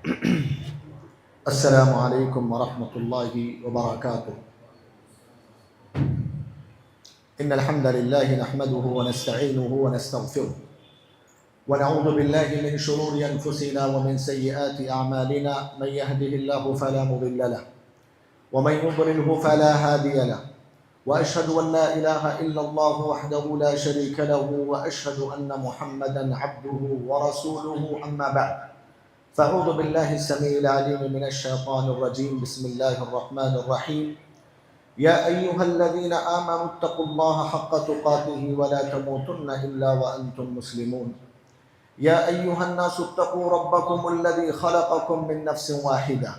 السلام عليكم ورحمة الله وبركاته. إن الحمد لله نحمده ونستعينه ونستغفره ونعوذ بالله من شرور أنفسنا ومن سيئات أعمالنا. من يهده الله فلا مضل له ومن يضلله فلا هادي له، وأشهد أن لا إله إلا الله وحده لا شريك له، وأشهد أن محمدا عبده ورسوله. أما بعد، فأعوذ بالله السميع العليم من الشيطان الرجيم. بسم الله الرحمن الرحيم. يا أيها الذين آمنوا اتقوا الله حق تقاته ولا تموتن إلا وأنتم مسلمون. يا أيها الناس اتقوا ربكم الذي خلقكم من نفس واحدة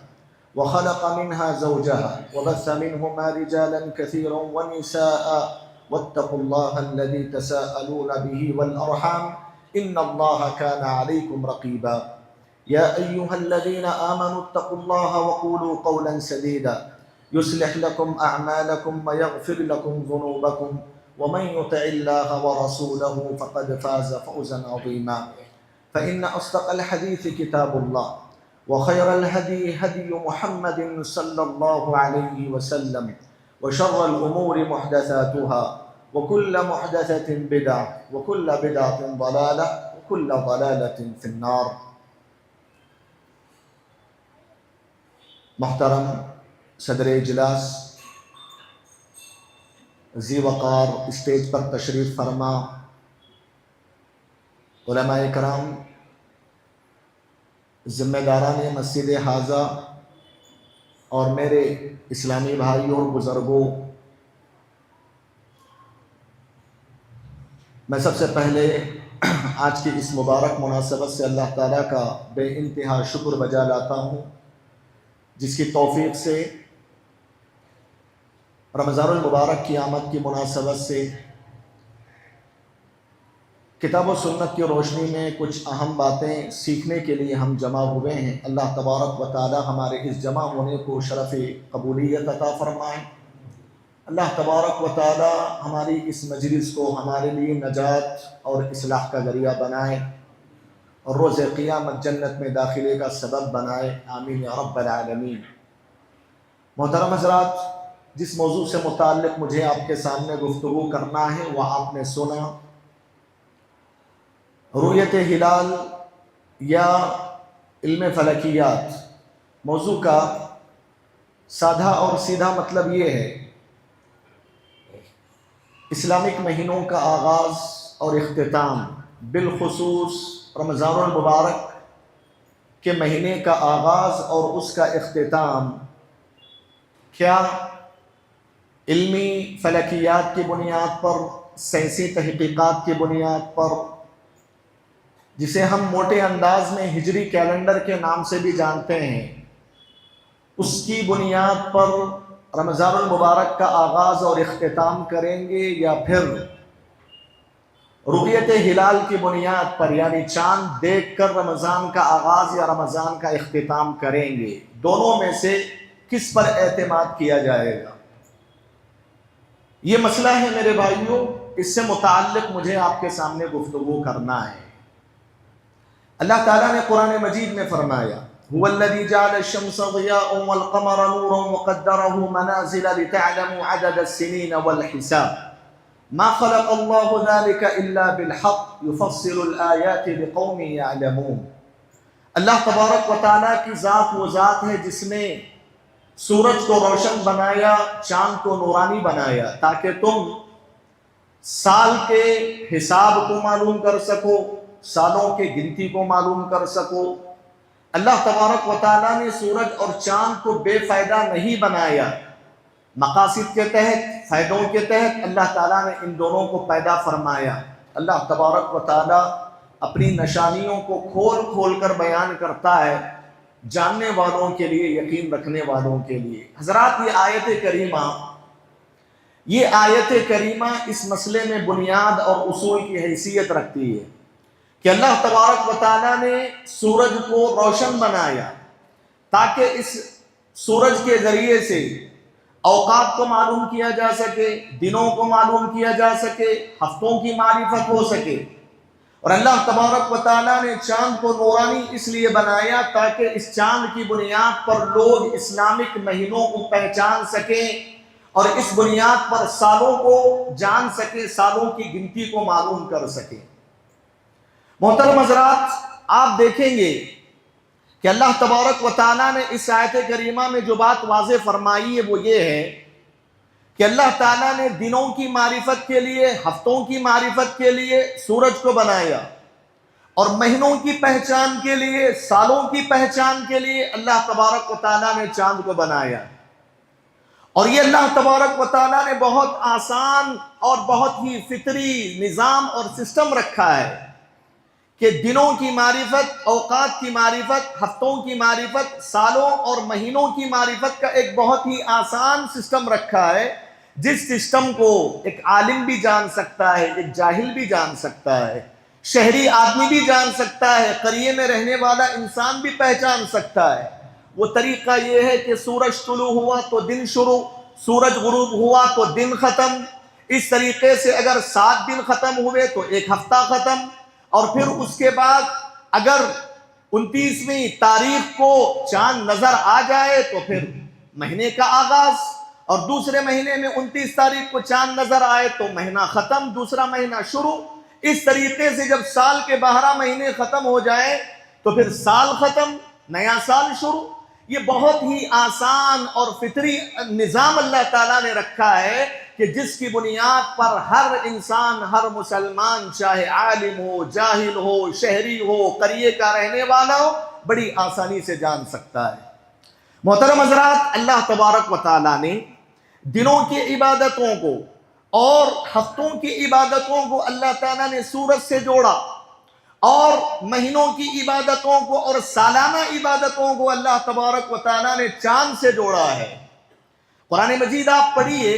وخلق منها زوجها وبث منهما رجالا كثيرا ونساء، واتقوا الله الذي تساءلون به والأرحام إن الله كان عليكم رقيبا. يا أيها الذين آمنوا اتقوا الله وقولوا قولا سديدا يصلح لكم أعمالكم ويغفر لكم ذنوبكم، ومن يطع الله ورسوله فقد فاز فوزا عظيما. فإن أصدق الحديث كتاب الله، وخير الهدي هدي محمد صلى الله عليه وسلم، وشر الأمور محدثاتها، وكل محدثة بدعة، وكل بدعة ضلالة، وكل ضلالة في النار. محترم صدر اجلاس، ذی وقار اسٹیج پر تشریف فرما علماء کرام، ذمہ داران مسجد حاضہ اور میرے اسلامی بھائیوں اور بزرگوں، میں سب سے پہلے آج کی اس مبارک مناسبت سے اللہ تعالیٰ کا بے انتہا شکر بجا لاتا ہوں، جس کی توفیق سے رمضان المبارک کی آمد کی مناسبت سے کتاب و سنت کی روشنی میں کچھ اہم باتیں سیکھنے کے لیے ہم جمع ہوئے ہیں۔ اللہ تبارک و تعالی ہمارے اس جمع ہونے کو شرف قبولیت عطا فرمائے۔ اللہ تبارک و تعالی ہماری اس مجلس کو ہمارے لیے نجات اور اصلاح کا ذریعہ بنائے اور روز قیامت جنت میں داخلے کا سبب بنائے، آمین یا رب العالمین۔ محترم حضرات، جس موضوع سے متعلق مجھے آپ کے سامنے گفتگو کرنا ہے وہ آپ نے سنا، رؤیت ہلال یا علم فلکیات۔ موضوع کا سادہ اور سیدھا مطلب یہ ہے، اسلامک مہینوں کا آغاز اور اختتام، بالخصوص رمضان المبارک کے مہینے کا آغاز اور اس کا اختتام کیا علمی فلکیات کی بنیاد پر، سائنسی تحقیقات کی بنیاد پر، جسے ہم موٹے انداز میں ہجری کیلنڈر کے نام سے بھی جانتے ہیں، اس کی بنیاد پر رمضان المبارک کا آغاز اور اختتام کریں گے، یا پھر رؤیت ہلال کی بنیاد پر یعنی چاند دیکھ کر رمضان کا آغاز یا رمضان کا اختتام کریں گے؟ دونوں میں سے کس پر اعتماد کیا جائے گا؟ یہ مسئلہ ہے میرے بھائیوں، اس سے متعلق مجھے آپ کے سامنے گفتگو کرنا ہے۔ اللہ تعالیٰ نے قرآن مجید میں فرمایا، هو الذي جعل الشمس ضياء والقمر نورا وقدره منازل لتعلموا عدد السنين والحساب ما خلق الله ذلك الا بالحق يفصل الآيات لقوم يعلمون۔ اللہ تبارک و تعالیٰ کی ذات وہ ذات ہے جس نے سورج کو روشن بنایا، چاند کو نورانی بنایا، تاکہ تم سال کے حساب کو معلوم کر سکو، سالوں کے گنتی کو معلوم کر سکو۔ اللہ تبارک و تعالیٰ نے سورج اور چاند کو بے فائدہ نہیں بنایا، مقاصد کے تحت، فائدوں کے تحت اللہ تعالیٰ نے ان دونوں کو پیدا فرمایا۔ اللہ تبارک و تعالیٰ اپنی نشانیوں کو کھول کھول کر بیان کرتا ہے، جاننے والوں کے لیے، یقین رکھنے والوں کے لیے۔ حضرات، یہ آیت کریمہ اس مسئلے میں بنیاد اور اصول کی حیثیت رکھتی ہے کہ اللہ تبارک و تعالیٰ نے سورج کو روشن بنایا تاکہ اس سورج کے ذریعے سے اوقات کو معلوم کیا جا سکے، دنوں کو معلوم کیا جا سکے، ہفتوں کی معرفت ہو سکے، اور اللہ تبارک و تعالیٰ نے چاند کو نورانی اس لیے بنایا تاکہ اس چاند کی بنیاد پر لوگ اسلامک مہینوں کو پہچان سکیں اور اس بنیاد پر سالوں کو جان سکیں، سالوں کی گنتی کو معلوم کر سکیں۔ محترم حضرات، آپ دیکھیں گے کہ اللہ تبارک و تعالیٰ نے اس آیت کریمہ میں جو بات واضح فرمائی ہے وہ یہ ہے کہ اللہ تعالیٰ نے دنوں کی معرفت کے لیے، ہفتوں کی معرفت کے لیے سورج کو بنایا، اور مہینوں کی پہچان کے لیے، سالوں کی پہچان کے لیے اللہ تبارک و تعالیٰ نے چاند کو بنایا۔ اور یہ اللہ تبارک و تعالیٰ نے بہت آسان اور بہت ہی فطری نظام اور سسٹم رکھا ہے کہ دنوں کی معرفت، اوقات کی معرفت، ہفتوں کی معرفت، سالوں اور مہینوں کی معرفت کا ایک بہت ہی آسان سسٹم رکھا ہے، جس سسٹم کو ایک عالم بھی جان سکتا ہے، ایک جاہل بھی جان سکتا ہے، شہری آدمی بھی جان سکتا ہے، قریے میں رہنے والا انسان بھی پہچان سکتا ہے۔ وہ طریقہ یہ ہے کہ سورج طلوع ہوا تو دن شروع، سورج غروب ہوا تو دن ختم۔ اس طریقے سے اگر 7 دن ختم ہوئے تو ایک ہفتہ ختم، اور پھر اس کے بعد اگر 29ویں تاریخ کو چاند نظر آ جائے تو پھر مہینے کا آغاز، اور دوسرے مہینے میں 29 تاریخ کو چاند نظر آئے تو مہینہ ختم، دوسرا مہینہ شروع۔ اس طریقے سے جب سال کے 12 مہینے ختم ہو جائے تو پھر سال ختم، نیا سال شروع۔ یہ بہت ہی آسان اور فطری نظام اللہ تعالیٰ نے رکھا ہے کہ جس کی بنیاد پر ہر انسان، ہر مسلمان، چاہے عالم ہو، جاہل ہو، شہری ہو، قریے کا رہنے والا ہو، بڑی آسانی سے جان سکتا ہے۔ محترم حضرات، اللہ تبارک و تعالیٰ نے دنوں کی عبادتوں کو اور ہفتوں کی عبادتوں کو اللہ تعالیٰ نے سورج سے جوڑا، اور مہینوں کی عبادتوں کو اور سالانہ عبادتوں کو اللہ تبارک و تعالیٰ نے چاند سے جوڑا ہے۔ قرآن مجید آپ پڑھیے،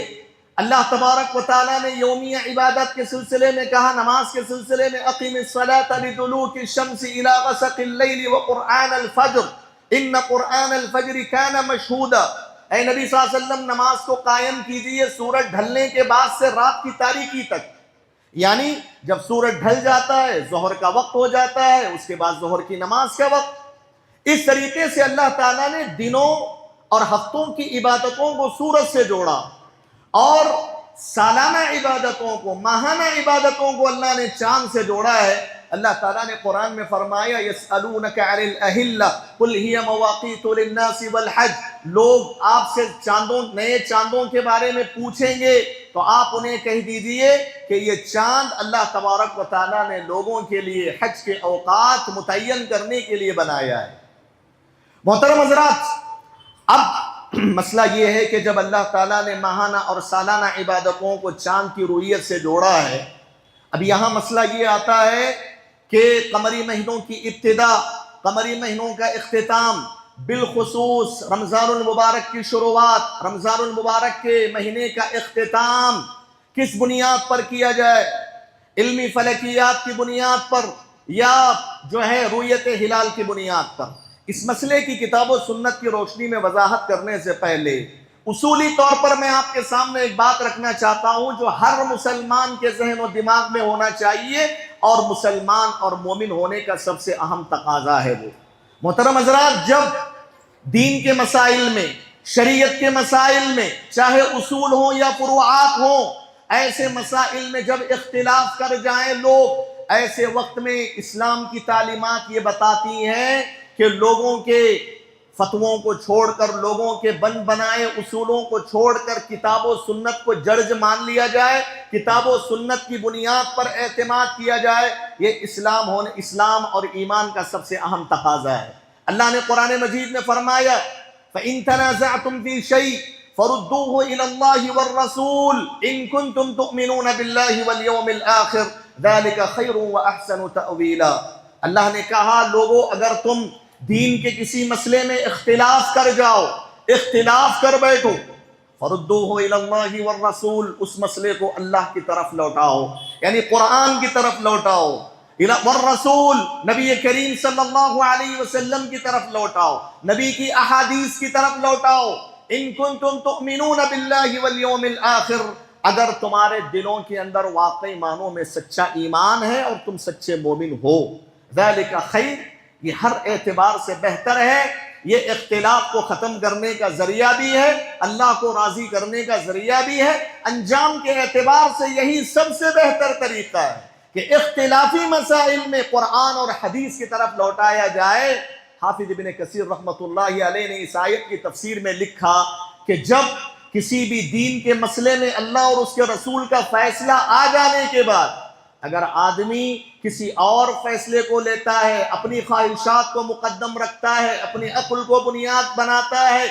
اللہ تبارک و تعالیٰ نے یومیہ عبادت کے سلسلے میں کہا، نماز کے سلسلے میں اقیم الصلاۃ لدلوک الشمس الی غسق اللیل وقرآن الفجر ان قرآن الفجر کان مشہودا۔ اے نبی صلی اللہ علیہ وسلم، نماز کو قائم کیجئے سورج ڈھلنے کے بعد سے رات کی تاریکی تک، یعنی جب سورج ڈھل جاتا ہے ظہر کا وقت ہو جاتا ہے، اس کے بعد ظہر کی نماز کا وقت۔ اس طریقے سے اللہ تعالیٰ نے دنوں اور ہفتوں کی عبادتوں کو سورج سے جوڑا، اور سالانہ عبادتوں کو، ماہانہ عبادتوں کو اللہ نے چاند سے جوڑا ہے۔ اللہ تعالیٰ نے قرآن میں فرمایا، یسألونک عن الأہلہ قل ہی مواقیت للناس والحج، لوگ آپ سے نئے چاندوں کے بارے میں پوچھیں گے تو آپ انہیں کہہ دیجئے کہ یہ چاند اللہ تبارک و تعالیٰ نے لوگوں کے لیے حج کے اوقات متعین کرنے کے لیے بنایا ہے۔ محترم حضرات، اب مسئلہ یہ ہے کہ جب اللہ تعالیٰ نے ماہانہ اور سالانہ عبادتوں کو چاند کی رویت سے جوڑا ہے، اب یہاں مسئلہ یہ آتا ہے کہ قمری مہینوں کی ابتدا، قمری مہینوں کا اختتام، بالخصوص رمضان المبارک کی شروعات، رمضان المبارک کے مہینے کا اختتام کس بنیاد پر کیا جائے؟ علمی فلکیات کی بنیاد پر یا جو ہے رویت ہلال کی بنیاد پر؟ اس مسئلے کی کتاب و سنت کی روشنی میں وضاحت کرنے سے پہلے اصولی طور پر میں آپ کے سامنے ایک بات رکھنا چاہتا ہوں جو ہر مسلمان کے ذہن و دماغ میں ہونا چاہیے، اور مسلمان اور مومن ہونے کا سب سے اہم تقاضا ہے وہ۔ محترم حضرات، جب دین کے مسائل میں، شریعت کے مسائل میں، چاہے اصول ہوں یا فروعات ہوں، ایسے مسائل میں جب اختلاف کر جائیں لوگ، ایسے وقت میں اسلام کی تعلیمات یہ بتاتی ہیں کہ لوگوں کے فتووں کو چھوڑ کر، لوگوں کے بن بنائے اصولوں کو چھوڑ کر کتاب و سنت کو جڑج مان لیا جائے، کتاب و سنت کی بنیاد پر اعتماد کیا جائے۔ یہ اسلام اور ایمان کا سب سے اہم تقاضا ہے۔ اللہ نے قرآن مجید میں فرمایا، فَإِن تَنَازَعْتُمْ فِي شَيْءٍ فَرُدُّوهُ إِلَى اللَّهِ وَالرَّسُولِ إِن كُنتُمْ تُؤْمِنُونَ بِاللَّهِ وَالْيَوْمِ الْآخِرِ ذَلِكَ خَيْرٌ وَأَحْسَنُ تَأْوِيلًا۔ اللہ نے کہا، لوگو اگر تم دین کے کسی مسئلے میں اختلاف کر جاؤ، اختلاف کر بیٹھو، فَرُدُّوهُ إِلَى اللَّهِ وَالرَّسُولِ، اس مسئلے کو اللہ کی طرف لوٹاؤ، یعنی قرآن کی طرف لوٹاؤ، والرسول، نبی کریم صلی اللہ علیہ وسلم کی طرف لوٹاؤ، نبی کی احادیث کی طرف لوٹاؤ۔ ان کنتم تؤمنون باللہ والیوم الآخر، اگر تمہارے دلوں کے اندر واقعی معنوں میں سچا ایمان ہے اور تم سچے مومن ہو، ذالک خیر، یہ ہر اعتبار سے بہتر ہے، یہ اختلاف کو ختم کرنے کا ذریعہ بھی ہے، اللہ کو راضی کرنے کا ذریعہ بھی ہے، انجام کے اعتبار سے یہی سب سے بہتر طریقہ ہے کہ اختلافی مسائل میں قرآن اور حدیث کی طرف لوٹایا جائے۔ حافظ ابن کثیر رحمۃ اللہ علیہ نے اس آیت کی تفسیر میں لکھا کہ جب کسی بھی دین کے مسئلے میں اللہ اور اس کے رسول کا فیصلہ آ جانے کے بعد اگر آدمی کسی اور فیصلے کو لیتا ہے، اپنی خواہشات کو مقدم رکھتا ہے، اپنی عقل کو بنیاد بناتا ہے،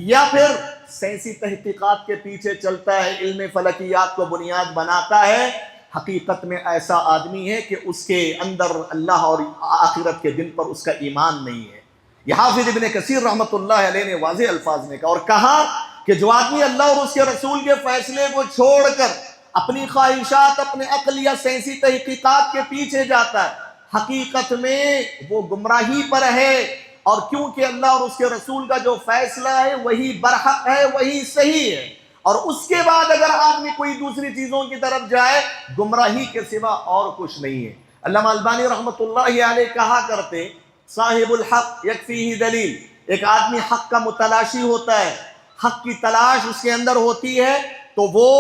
یا پھر سائنسی تحقیقات کے پیچھے چلتا ہے، علم فلکیات کو بنیاد بناتا ہے، حقیقت میں ایسا آدمی ہے کہ اس کے اندر اللہ اور آخرت کے دن پر اس کا ایمان نہیں ہے۔ یہ حافظ ابن کثیر رحمۃ اللہ علیہ نے واضح الفاظ میں کہا، اور کہا کہ جو آدمی اللہ اور اس کے رسول کے فیصلے کو چھوڑ کر اپنی خواہشات، اپنے عقل یا سائنسی تحقیقات کے پیچھے جاتا ہے، حقیقت میں وہ گمراہی پر ہے، اور کیونکہ اللہ اور اس کے رسول کا جو فیصلہ ہے وہی برحق ہے، وہی صحیح ہے، اور اس کے بعد اگر آدمی کوئی دوسری چیزوں کی طرف جائے، گمراہی کے سوا اور کچھ نہیں ہے۔ علامہ البانی رحمۃ اللہ علیہ کہا کرتے، صاحب الحق یکفیہ دلیل، ایک آدمی حق کا متلاشی ہوتا ہے، حق کی تلاش اس کے اندر ہوتی ہے، تو وہ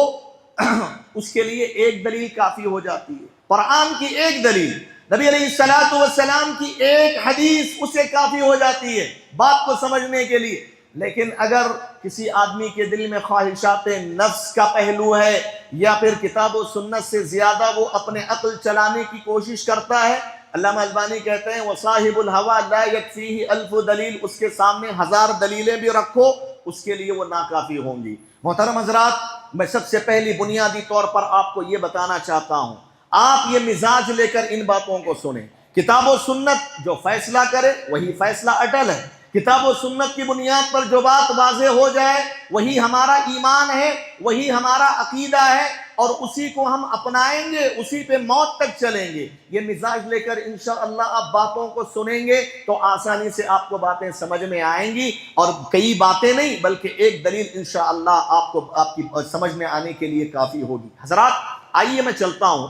اس کے لیے ایک دلیل کافی ہو جاتی ہے، قرآن کی ایک دلیل، نبی علیہ السلام کی ایک حدیث اسے کافی ہو جاتی ہے بات کو سمجھنے کے لیے۔ لیکن اگر کسی آدمی کے دل میں خواہشات نفس کا پہلو ہے، یا پھر کتاب و سنت سے زیادہ وہ اپنے عقل چلانے کی کوشش کرتا ہے، علامہ البانی کہتے ہیں وصاحب الہویٰ لا یکفیہ الف دلیل، اس کے سامنے 1000 دلیلیں بھی رکھو اس کے لیے وہ ناکافی ہوں گی۔ محترم حضرات، میں سب سے پہلی بنیادی طور پر آپ کو یہ بتانا چاہتا ہوں، آپ یہ مزاج لے کر ان باتوں کو سنیں، کتاب و سنت جو فیصلہ کرے وہی فیصلہ اٹل ہے، کتاب و سنت کی بنیاد پر جو بات واضح ہو جائے وہی ہمارا ایمان ہے، وہی ہمارا عقیدہ ہے، اور اسی کو ہم اپنائیں گے، اسی پہ موت تک چلیں گے۔ یہ مزاج لے کر انشاءاللہ آپ باتوں کو سنیں گے تو آسانی سے آپ کو باتیں سمجھ میں آئیں گی، اور کئی باتیں نہیں بلکہ ایک دلیل انشاءاللہ آپ کی سمجھ میں آنے کے لیے کافی ہوگی۔ حضرات آئیے میں چلتا ہوں،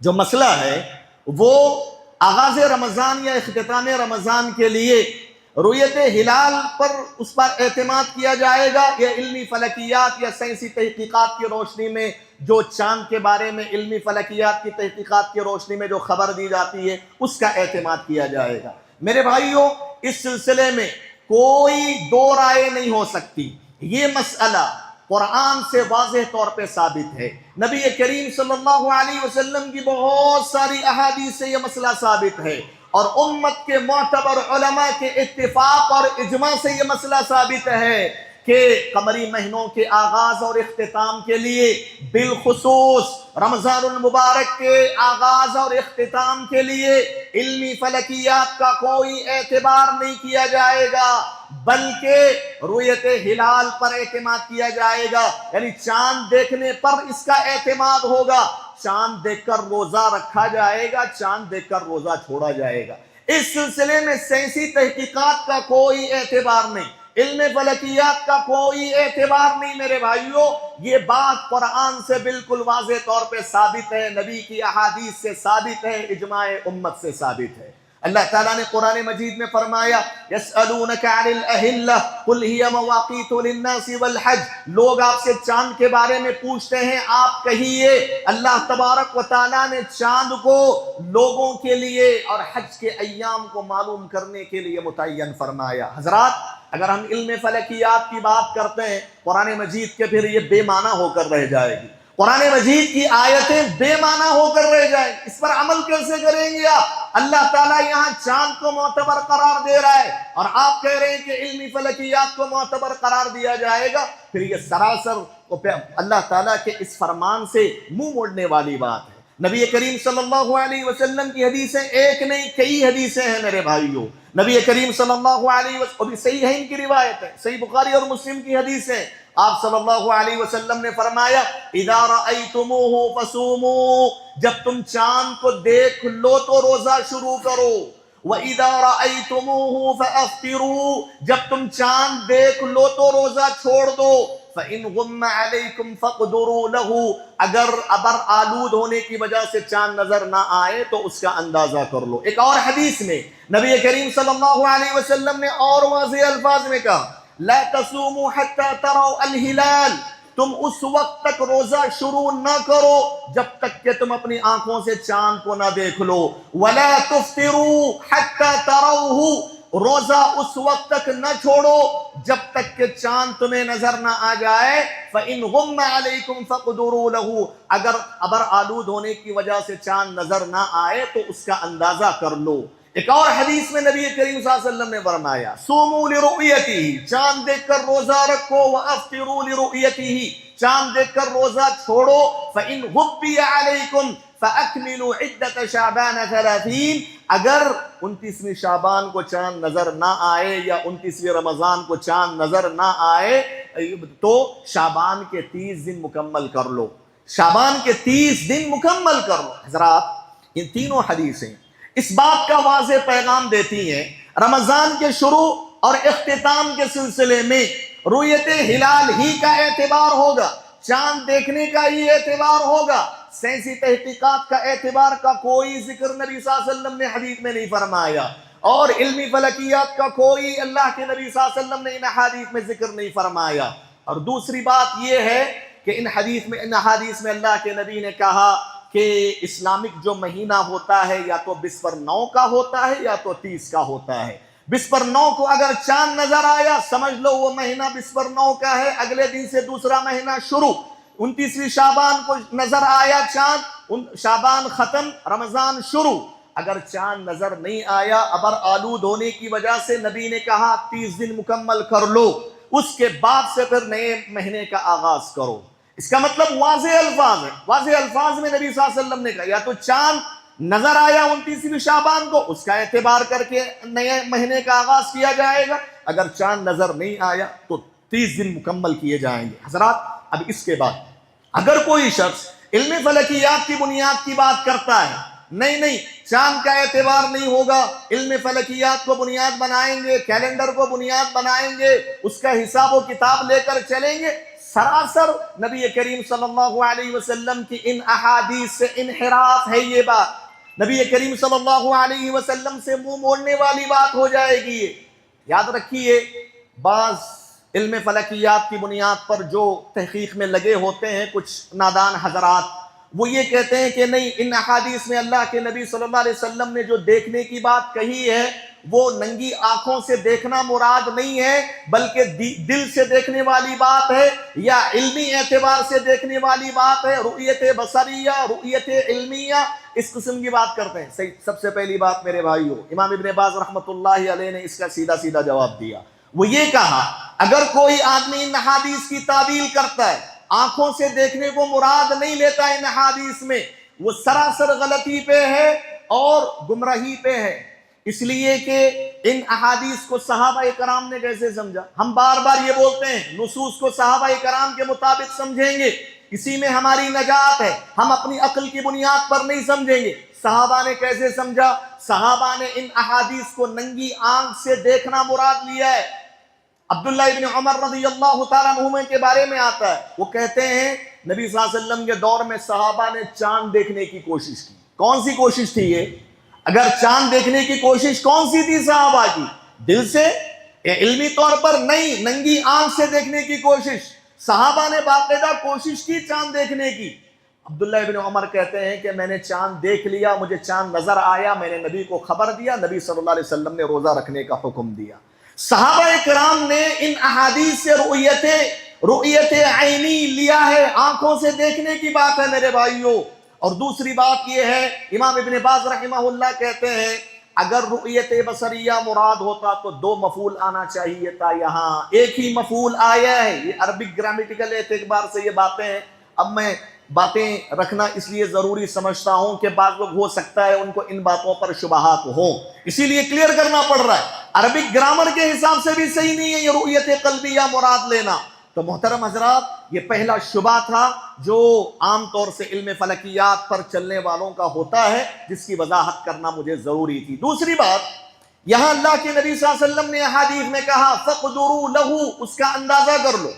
جو مسئلہ ہے وہ آغاز رمضان یا اختتام رمضان کے لیے رؤیت ہلال پر اس پر اعتماد کیا جائے گا، یا علمی فلکیات یا سائنسی تحقیقات کی روشنی میں جو چاند کے بارے میں علمی فلکیات کی تحقیقات کی روشنی میں جو خبر دی جاتی ہے اس کا اعتماد کیا جائے گا؟ میرے بھائیوں، اس سلسلے میں کوئی دو رائے نہیں ہو سکتی، یہ مسئلہ قرآن سے واضح طور پہ ثابت ہے، نبی کریم صلی اللہ علیہ وسلم کی بہت ساری احادیث سے یہ مسئلہ ثابت ہے، اور امت کے معتبر علماء کے اتفاق اور اجماع سے یہ مسئلہ ثابت ہے کہ قمری مہینوں کے آغاز اور اختتام کے لیے، بالخصوص رمضان المبارک کے آغاز اور اختتام کے لیے علمی فلکیات کا کوئی اعتبار نہیں کیا جائے گا، بلکہ رؤیت ہلال پر اعتماد کیا جائے گا، یعنی چاند دیکھنے پر اس کا اعتماد ہوگا، چاند دیکھ کر روزہ رکھا جائے گا، چاند دیکھ کر روزہ چھوڑا جائے گا۔ اس سلسلے میں سائنسی تحقیقات کا کوئی اعتبار نہیں، علم فلکیات کا کوئی اعتبار نہیں۔ میرے بھائیوں، یہ بات قرآن سے بالکل واضح طور پہ ثابت ہے، نبی کی احادیث سے ثابت ہے، اجماع امت سے ثابت ہے۔ اللہ تعالیٰ نے قرآن مجید میں فرمایا یسألونک عن الأہلہ قل ہی مواقیت للناس والحج، لوگ آپ سے چاند کے بارے میں پوچھتے ہیں، آپ کہیے اللہ تبارک و تعالیٰ نے چاند کو لوگوں کے لیے اور حج کے ایام کو معلوم کرنے کے لیے متعین فرمایا۔ حضرات اگر ہم علم فلکیات کی بات کرتے ہیں قرآن مجید کے، پھر یہ بے معنی ہو کر رہ جائے گی، قرآن مجید کی آیتیں بے معنی ہو کر رہ جائیں، اس پر عمل کیسے کریں گے آپ؟ اللہ تعالیٰ یہاں چاند کو معتبر قرار دے رہا ہے اور آپ کہہ رہے ہیں کہ علمی فلکیات کو معتبر قرار دیا جائے گا، پھر یہ سراسر اللہ تعالیٰ کے اس فرمان سے منہ موڑنے والی بات ہے۔ نبی کریم صلی اللہ علیہ وسلم کی حدیثیں ایک نہیں کئی حدیثیں ہیں میرے بھائیوں، نبی کریم صلی اللہ علیہ وسلم صحیح ہے، ان کی روایت ہے، صحیح بخاری اور مسلم کی حدیث ہے، آپ صلی اللہ علیہ وسلم نے فرمایا اذا رأیتموہ فصوموا، جب تم چاند کو دیکھ لو تو روزہ شروع کرو، وَإِذَا رَأَيْتُمُوهُ فَأَفْطِرُوا، جب تم چاند دیکھ لو تو روزہ چھوڑ دو، فَإِنْ غُمَّ عَلَيْكُمْ فَاقْدُرُوا لَهُ، اگر ابر آلود ہونے کی وجہ سے چاند نظر نہ آئے تو اس کا اندازہ کر لو۔ ایک اور حدیث میں نبی کریم صلی اللہ علیہ وسلم نے اور واضح الفاظ میں کہا لَا تَصُومُوا حَتَّى تَرَوْا الْهِلَالَ، تم اس وقت تک روزہ شروع نہ کرو جب تک کہ تم اپنی آنکھوں سے چاند کو نہ دیکھ لو۔ وَلَا تُفْطِرُوا حَتَّى تَرَوْهُ، روزہ اس وقت تک نہ چھوڑو جب تک کہ چاند تمہیں نظر نہ آ جائے۔ فَإِنْ غُمَّ عَلَيْكُمْ فَاقْدُرُوا لَهُ، اگر ابر آلود ہونے کی وجہ سے چاند نظر نہ آئے تو اس کا اندازہ کر لو۔ ایک اور حدیث میں نبی کریم صلی اللہ علیہ وسلم نے فرمایا صوموا لرؤیتہ، چاند دیکھ کر روزہ رکھو، وافطروا لرؤیتہ، چاند دیکھ کر روزہ چھوڑو۔ فَإِنْ غُبِّيَ عَلَيْكُمْ فَأَكْمِلُوا عِدَّةَ شَعْبَانَ 30، اگر 29ویں شعبان کو چاند نظر نہ آئے یا 29ویں رمضان کو چاند نظر نہ آئے تو شعبان کے 30 دن مکمل کر لو، شعبان کے 30 دن مکمل کر لو۔ حضرات، ان تینوں حدیثیں اس بات کا واضح پیغام دیتی ہیں رمضان کے شروع اور اختتام کے سلسلے میں رؤیت ہلال ہی کا اعتبار ہوگا، چاند دیکھنے کا ہی اعتبار ہوگا، سائنسی تحقیقات کا اعتبار کا کوئی ذکر نبی صلی اللہ علیہ وسلم نے حدیث میں نہیں فرمایا، اور علمی فلکیات کا کوئی اللہ کے نبی صلی اللہ علیہ وسلم نے ان حدیث میں ذکر نہیں فرمایا۔ اور دوسری بات یہ ہے کہ ان حدیث میں اللہ کے نبی نے کہا کہ اسلامک جو مہینہ ہوتا ہے یا تو بسفر 9 کا ہوتا ہے یا تو 30 کا ہوتا ہے۔ بسفر 9 کو اگر چاند نظر آیا سمجھ لو وہ مہینہ بسفر 9 کا ہے، اگلے دن سے دوسرا مہینہ شروع۔ 29ویں شعبان کو نظر آیا چاند، شعبان ختم، رمضان شروع۔ اگر چاند نظر نہیں آیا ابر آلود ہونے کی وجہ سے نبی نے کہا 30 دن مکمل کر لو، اس کے بعد سے پھر نئے مہینے کا آغاز کرو۔ اس کا مطلب واضح الفاظ ہے، واضح الفاظ میں نبی صلی اللہ علیہ وسلم نے کہا یا تو چاند نظر آیا 29ویں شعبان کو، اس کا اعتبار کر کے نئے مہینے کا آغاز کیا جائے گا، اگر چاند نظر نہیں آیا تو 30 دن مکمل کیے جائیں گے۔ حضرات، اب اس کے بعد اگر کوئی شخص علم فلکیات کی بنیاد کی بات کرتا ہے، نہیں چاند کا اعتبار نہیں ہوگا، علم فلکیات کو بنیاد بنائیں گے، کیلنڈر کو بنیاد بنائیں گے، اس کا حساب و کتاب لے کر چلیں گے، سراسر نبی کریم صلی اللہ علیہ وسلم کی ان احادیث سے انحراف ہے۔ یہ بات نبی کریم صلی اللہ علیہ وسلم سے منہ موڑنے والی بات ہو جائے گی۔ یاد رکھیے، بعض علم فلکیات کی بنیاد پر جو تحقیق میں لگے ہوتے ہیں کچھ نادان حضرات، وہ یہ کہتے ہیں کہ نہیں، ان احادیث میں اللہ کے نبی صلی اللہ علیہ وسلم نے جو دیکھنے کی بات کہی ہے وہ ننگی آنکھوں سے دیکھنا مراد نہیں ہے، بلکہ دل سے دیکھنے والی بات ہے یا علمی اعتبار سے دیکھنے والی بات ہے، رؤیت بصریہ، رؤیت علمیہ، اس قسم کی بات کرتے ہیں۔ سب سے پہلی بات میرے بھائیو، امام ابن باز رحمۃ اللہ علیہ نے اس کا سیدھا جواب دیا۔ وہ یہ کہا اگر کوئی آدمی ان حدیث کی تعویل کرتا ہے، آنکھوں سے دیکھنے کو مراد نہیں لیتا ان حدیث میں، وہ سراسر غلطی پہ ہے اور گمراہی پہ ہے، اس لیے کہ ان احادیث کو صحابہ کرام نے کیسے سمجھا؟ ہم بار بار یہ بولتے ہیں نصوص کو صحابہ کرام کے مطابق سمجھیں گے، اسی میں ہماری نجات ہے، ہم اپنی عقل کی بنیاد پر نہیں سمجھیں گے۔ صحابہ نے کیسے سمجھا؟ صحابہ نے ان احادیث کو ننگی آنکھ سے دیکھنا مراد لیا ہے۔ عبداللہ ابن عمر رضی اللہ تعالیٰ عنہما کے بارے میں آتا ہے، وہ کہتے ہیں نبی صلی اللہ علیہ وسلم کے دور میں صحابہ نے چاند دیکھنے کی کوشش کی۔ کون سی کوشش تھی یہ؟ اگر چاند دیکھنے کی کوشش کون سی تھی صحابہ کی؟ دل سے، علمی طور پر نہیں، ننگی آنکھ سے دیکھنے کی کوشش۔ صحابہ نے باقاعدہ کوشش کی چاند دیکھنے کی۔ عبداللہ ابن عمر کہتے ہیں کہ میں نے چاند دیکھ لیا، مجھے چاند نظر آیا، میں نے نبی کو خبر دیا، نبی صلی اللہ علیہ وسلم نے روزہ رکھنے کا حکم دیا۔ صحابہ کرام نے ان احادیث سے رؤیت عینی لیا ہے، آنکھوں سے دیکھنے کی بات ہے میرے بھائیوں۔ اور دوسری بات یہ ہے، امام ابن باز رحمہ اللہ کہتے ہیں اگر رؤیت بصریہ مراد ہوتا تو 2 مفعول آنا چاہیے تھا، یہاں ایک ہی مفعول آیا ہے۔ یہ عربک گرامیٹیکل اعتبار سے یہ باتیں ہیں، اب میں باتیں رکھنا اس لیے ضروری سمجھتا ہوں کہ بعض لوگ ہو سکتا ہے ان کو ان باتوں پر شبہات ہوں، اسی لیے کلیئر کرنا پڑ رہا ہے۔ عربک گرامر کے حساب سے بھی صحیح نہیں ہے یہ رؤیت قلبیہ مراد لینا۔ تو محترم حضرات، یہ پہلا شبہ تھا جو عام طور سے علم فلکیات پر چلنے والوں کا ہوتا ہے، جس کی وضاحت کرنا مجھے ضروری تھی۔ دوسری بات، یہاں اللہ کے نبی صلی اللہ علیہ وسلم نے حدیث میں کہا فَقْدُرُوا لَهُ، اس کا اندازہ کر لو۔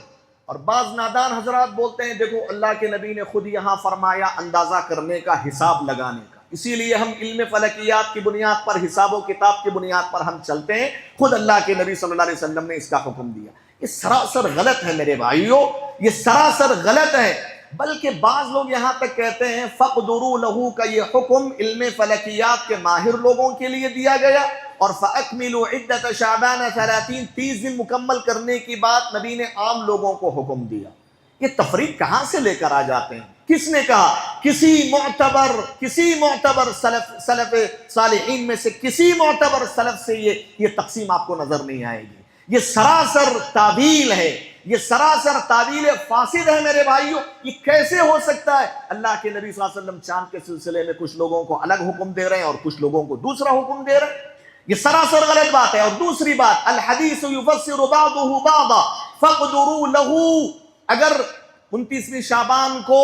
اور بعض نادان حضرات بولتے ہیں دیکھو اللہ کے نبی نے خود یہاں فرمایا اندازہ کرنے کا، حساب لگانے کا، اسی لیے ہم علم فلکیات کی بنیاد پر، حساب و کتاب کی بنیاد پر ہم چلتے ہیں، خود اللہ کے نبی صلی اللہ علیہ وسلم نے اس کا حکم دیا۔ یہ سراسر غلط ہے میرے بھائیوں، یہ سراسر غلط ہے۔ بلکہ بعض لوگ یہاں تک کہتے ہیں فَقْدُرُوا لَهُ کا یہ حکم علم فلکیات کے ماہر لوگوں کے لیے دیا گیا، اور فَأَكْمِلُوا عِدَّةَ شَعْبَانَ 30 دن مکمل کرنے کی بات نبی نے عام لوگوں کو حکم دیا۔ یہ تفریق کہاں سے لے کر آ جاتے ہیں؟ کس نے کہا؟ کسی معتبر سلف صالحین میں سے کسی معتبر سلف سے یہ تقسیم آپ کو نظر نہیں آئے گی۔ یہ سراسر تعویل ہے، یہ سراسر تعویل فاسد ہے میرے بھائیوں۔ یہ کیسے ہو سکتا ہے؟ اللہ کے نبی صلی اللہ علیہ وسلم چاند کے سلسلے میں کچھ لوگوں کو الگ حکم دے رہے ہیں اور کچھ لوگوں کو دوسرا حکم دے رہے ہیں، یہ سراسر غلط بات ہے۔ اور دوسری بات، الحدیث یفسر بعضہ بعضا فاقدروا لہ، اگر 29ویں شعبان کو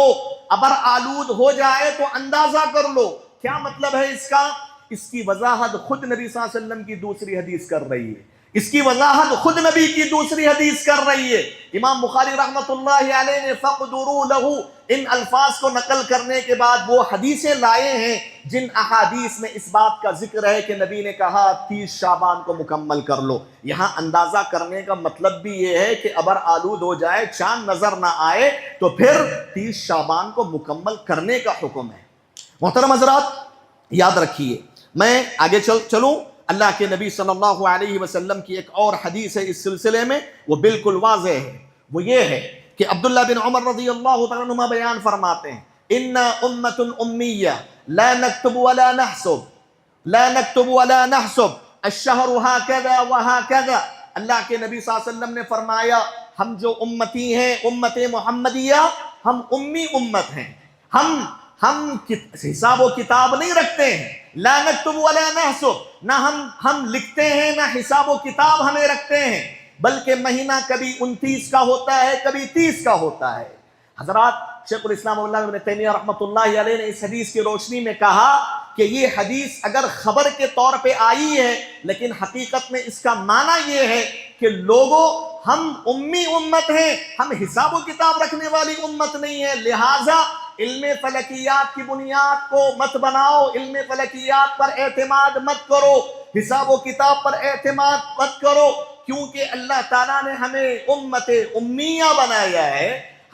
ابر آلود ہو جائے تو اندازہ کر لو۔ کیا مطلب ہے اس کا؟ اس کی وضاحت خود نبی صلی اللہ علیہ وسلم کی دوسری حدیث کر رہی ہے، اس کی وضاحت خود نبی کی دوسری حدیث کر رہی ہے۔ امام بخاری رحمۃ اللہ علیہ نے فَقْدُرُوا لَهُ ان الفاظ کو نقل کرنے کے بعد وہ حدیثیں لائے ہیں جن احادیث میں اس بات کا ذکر ہے کہ نبی نے کہا 30 شعبان کو مکمل کر لو۔ یہاں اندازہ کرنے کا مطلب بھی یہ ہے کہ ابر آلود ہو جائے، چاند نظر نہ آئے تو پھر 30 شعبان کو مکمل کرنے کا حکم ہے۔ محترم حضرات یاد رکھیے، میں آگے چلوں۔ اللہ کے نبی صلی اللہ علیہ وسلم کی ایک اور حدیث ہے اس سلسلے میں، وہ بالکل واضح ہے۔ وہ یہ ہے کہ عبداللہ بن عمر رضی اللہ تعالیٰ عنہما بیان فرماتے ہیں، اِنَّا أُمَّةٌ أُمِّيَّةٌ لَا نَكْتُبُ وَلَا نَحْسُبُ الشَّهْرُ هَكَذَا وَهَكَذَا۔ اللہ کے نبی صلی اللہ علیہ وسلم نے فرمایا ہم جو امتی ہیں، امت محمدیہ، ہم امی امت ہیں، ہم حساب و کتاب نہیں رکھتے ہیں۔ لا نکتب ولا نحسب، نہ ہم لکھتے ہیں، نہ حساب و کتاب ہمیں رکھتے ہیں، بلکہ مہینہ کبھی 29 کا ہوتا ہے، کبھی 30 کا ہوتا ہے۔ حضرات شیخ الاسلام ابن تیمیہ رحمۃ اللہ علیہ نے اس حدیث کی روشنی میں کہا کہ یہ حدیث اگر خبر کے طور پہ آئی ہے، لیکن حقیقت میں اس کا معنی یہ ہے کہ لوگوں، ہم امی امت ہیں، ہم حساب و کتاب رکھنے والی امت نہیں ہے، لہٰذا علم فلکیات کی بنیاد کو مت بناؤ، علم فلکیات پر اعتماد مت کرو، حساب و کتاب پر اعتماد مت کرو، کیونکہ اللہ تعالیٰ نے ہمیں امت امیہ بنایا ہے۔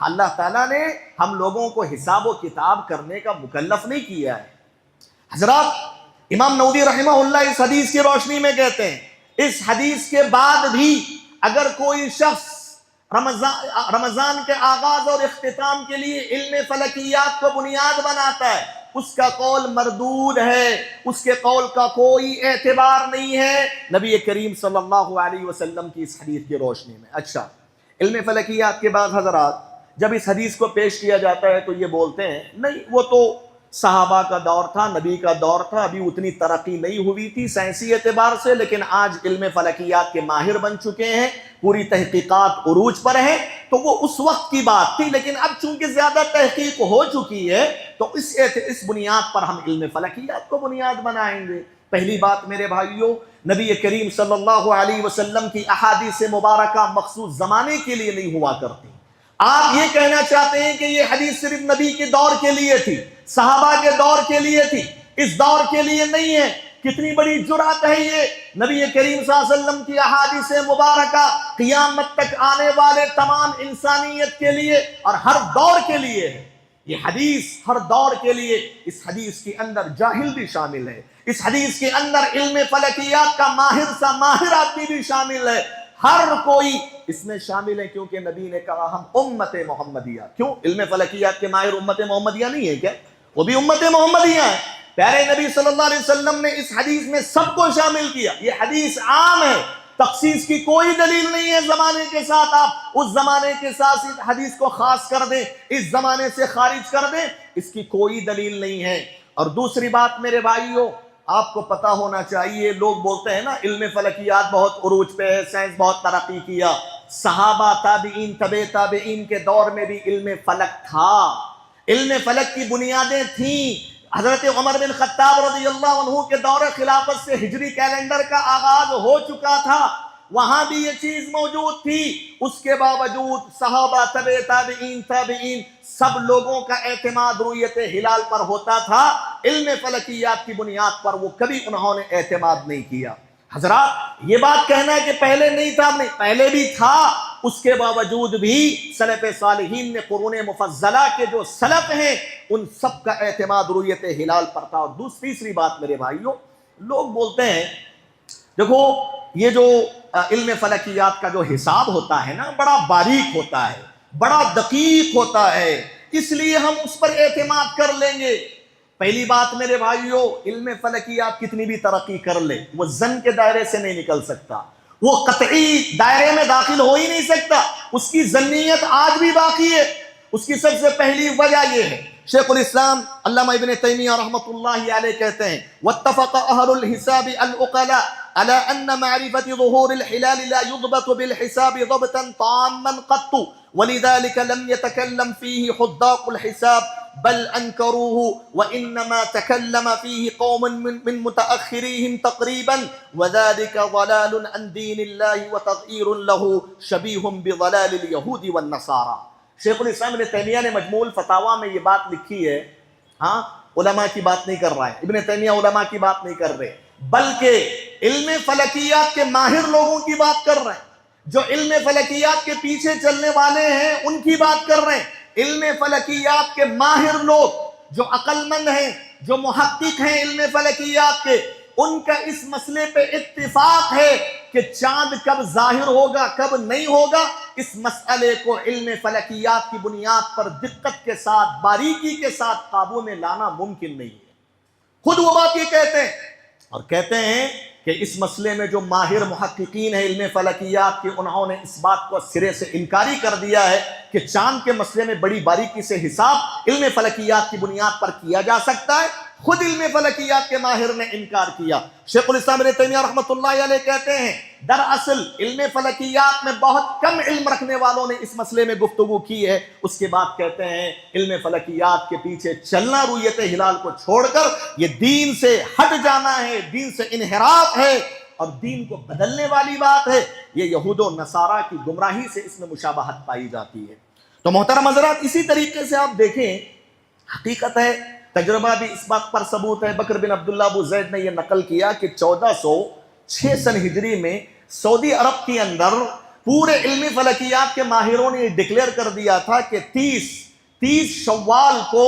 اللہ تعالیٰ نے ہم لوگوں کو حساب و کتاب کرنے کا مکلف نہیں کیا ہے۔ حضرات امام نووی رحمہ اللہ اس حدیث کی روشنی میں کہتے ہیں، اس حدیث کے بعد بھی اگر کوئی شخص رمضان کے آغاز اور اختتام کے لیے علم فلکیات کو بنیاد بناتا ہے، اس کا قول مردود ہے، اس کے قول کا کوئی اعتبار نہیں ہے نبی کریم صلی اللہ علیہ وسلم کی اس حدیث کی روشنی میں۔ اچھا، علم فلکیات کے بعد حضرات جب اس حدیث کو پیش کیا جاتا ہے تو یہ بولتے ہیں نہیں، وہ تو صحابہ کا دور تھا، نبی کا دور تھا، ابھی اتنی ترقی نہیں ہوئی تھی سائنسی اعتبار سے، لیکن آج علم فلکیات کے ماہر بن چکے ہیں، پوری تحقیقات عروج پر ہیں، تو وہ اس وقت کی بات تھی، لیکن اب چونکہ زیادہ تحقیق ہو چکی ہے تو اس بنیاد پر ہم علم فلکیات کو بنیاد بنائیں گے۔ پہلی بات میرے بھائیوں، نبی کریم صلی اللہ علیہ وسلم کی احادیث مبارکہ مخصوص زمانے کے لیے نہیں ہوا کرتی۔ آپ یہ کہنا چاہتے ہیں کہ یہ حدیث صرف نبی کے دور کے لیے تھی، صحابہ کے دور کے لیے تھی، اس دور کے لیے نہیں ہے۔ کتنی بڑی جرأت ہے یہ! نبی کریم صلی اللہ علیہ وسلم کی احادیث مبارکہ قیامت تک آنے والے تمام انسانیت کے لیے اور ہر دور کے لیے ہے۔ یہ حدیث ہر دور کے لیے، اس حدیث کے اندر جاہل بھی شامل ہے، اس حدیث کے اندر علم فلکیات کا ماہر آدمی بھی شامل ہے، ہر کوئی اس میں شامل ہے، کیونکہ نبی نے کہا ہم امت محمدیہ۔ کیوں؟ علم فلکیات کے ماہر امت محمدیہ نہیں ہے کیا؟ وہ بھی امت محمدیہ ہے۔ پیارے نبی صلی اللہ علیہ وسلم نے اس حدیث میں سب کو شامل کیا، یہ حدیث عام ہے، تخصیص کی کوئی دلیل نہیں ہے۔ زمانے کے ساتھ آپ اس زمانے کے ساتھ اس حدیث کو خاص کر دیں، اس زمانے سے خارج کر دیں، اس کی کوئی دلیل نہیں ہے۔ اور دوسری بات میرے بھائیوں، آپ کو پتا ہونا چاہیے، لوگ بولتے ہیں نا علم فلکیات بہت عروج پہ ہے، سائنس بہت ترقی کیا۔ صحابہ، تابعین، تبع تابعین کے دور میں بھی علم فلک تھا، علم فلک کی بنیادیں تھیں۔ حضرت عمر بن خطاب رضی اللہ عنہ کے دور خلافت سے ہجری کیلنڈر کا آغاز ہو چکا تھا۔ وہاں بھی یہ چیز موجود تھی، اس کے باوجود صحابہ، تابعین سب لوگوں کا اعتماد رؤیت ہلال پر ہوتا تھا، علم فلکیات کی بنیاد پر وہ کبھی انہوں نے اعتماد نہیں کیا۔ حضرات یہ بات کہنا ہے کہ پہلے نہیں تھا، نہیں، پہلے بھی تھا، اس کے باوجود بھی سلف صالحین نے قرون مفضلہ کے جو سلف ہیں ان سب کا اعتماد رؤیت ہلال پر تھا۔ اور تیسری بات میرے بھائیوں، لوگ بولتے ہیں دیکھو یہ جو علم فلکیات کا جو حساب ہوتا ہے نا بڑا باریک ہوتا ہے، بڑا دقیق ہوتا ہے، اس لیے ہم اس پر اعتماد کر لیں گے۔ پہلی بات میرے بھائیوں، علم فلکیات کتنی بھی ترقی کر لے وہ ظن کے دائرے سے نہیں نکل سکتا، وہ قطعی دائرے میں داخل ہو ہی نہیں سکتا، اس کی ظنیت آج بھی باقی ہے۔ اس کی سب سے پہلی وجہ یہ ہے، شیخ الاسلام علامہ ابن تیمیہ رحمۃ اللہ علیہ کہتے ہیں واتفق اہل الحساب العقلاء على ان معرفة ظهور الحلال لا يضبط بالحساب ضبطا تاما قط ولذلك لم يتكلم فيه حداق الحساب بل انكروه وانما تكلم فيه قوم من متاخريهم تقريبا وذلك ضلال عن دين الله وتغيير له شبيه بضلال اليهود والنصارى۔ شیخ الاسلام ابن تیمیہ نے مجموع الفتاویٰ میں یہ بات لکھی ہے، ہاں علماء کی بات نہیں کر رہا ہے ابن تیمیہ، علماء کی بات نہیں کر رہے بلکہ علم فلکیات کے ماہر لوگوں کی بات کر رہے ہیں، جو علم فلکیات کے پیچھے چلنے والے ہیں ان کی بات کر رہے ہیں۔ علم فلکیات کے ماہر لوگ جو عقل مند ہیں، جو محقق ہیں علم فلکیات کے، ان کا اس مسئلے پہ اتفاق ہے کہ چاند کب ظاہر ہوگا کب نہیں ہوگا، اس مسئلے کو علم فلکیات کی بنیاد پر دقت کے ساتھ، باریکی کے ساتھ قابو میں لانا ممکن نہیں ہے۔ خود وہ بات یہ کہتے ہیں، اور کہتے ہیں کہ اس مسئلے میں جو ماہر محققین ہیں علم فلکیات کے، انہوں نے اس بات کو سرے سے انکاری کر دیا ہے کہ چاند کے مسئلے میں بڑی باریکی سے حساب علم فلکیات کی بنیاد پر کیا جا سکتا ہے۔ خود علم فلکیات کے ماہر نے انکار کیا۔ شیخ الاسلام ابن تیمیہ رحمۃ اللہ علیہ کہتے ہیں دراصل علم فلکیات میں بہت کم علم رکھنے والوں نے اس مسئلے میں گفتگو کی ہے۔ اس کے بعد کہتے ہیں علم فلکیات کے پیچھے چلنا، رؤیت ہلال کو چھوڑ کر یہ دین سے ہٹ جانا ہے، دین سے انحراف ہے اور دین کو بدلنے والی بات ہے۔ یہ یہود و نصارہ کی گمراہی سے اس میں مشابہت پائی جاتی ہے۔ تو محترم حضرات، اسی طریقے سے آپ دیکھیں، حقیقت ہے، تجربہ بھی اس بات پر ثبوت ہے، بکر بن عبداللہ ابو زید نے یہ نقل کیا کہ 1406 سن ہجری میں سعودی عرب کے اندر پورے علمی فلکیات کے ماہروں نے یہ ڈکلیئر کر دیا تھا کہ 30 شوال کو